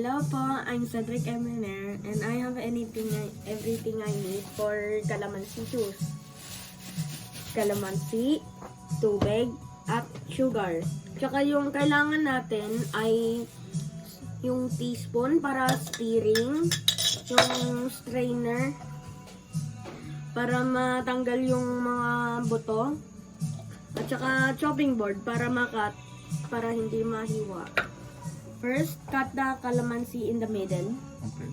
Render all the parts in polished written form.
Hello po, I'm Cedric and I have everything I need for Calamansi Juice. Calamansi, tubig, at sugar. Tsaka yung kailangan natin ay yung teaspoon para stirring, yung strainer para matanggal yung mga buto, at saka chopping board para makat, para hindi mahiwa. First, cut the calamansi in the middle. Okay.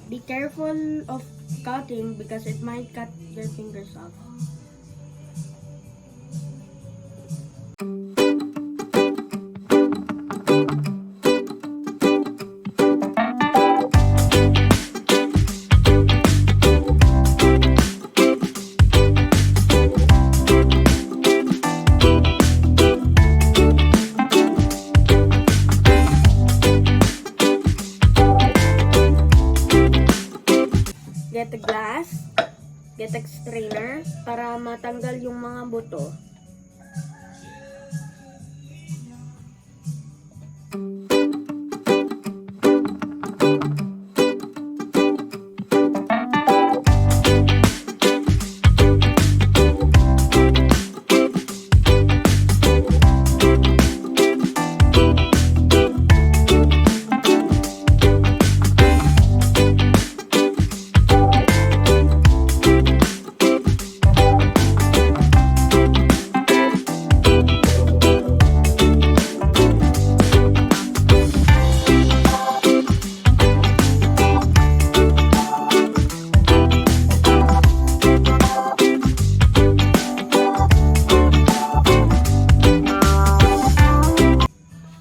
Be careful of cutting because it might cut your fingers off. Get a glass, get a strainer para matanggal yung mga buto.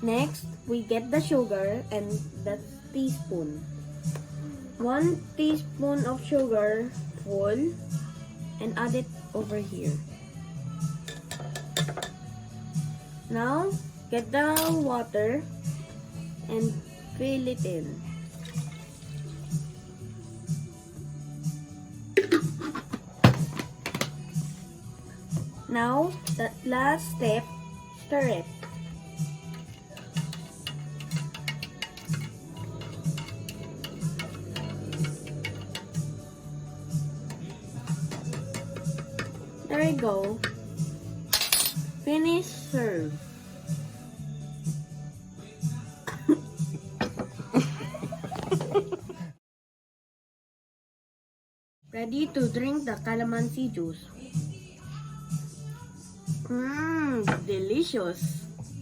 Next, we get the sugar and the teaspoon. 1 teaspoon of sugar full and add it over here. Now, get the water and fill it in. Now, the last step, stir it. There you go. Finish, serve. Ready to drink the calamansi juice. Delicious.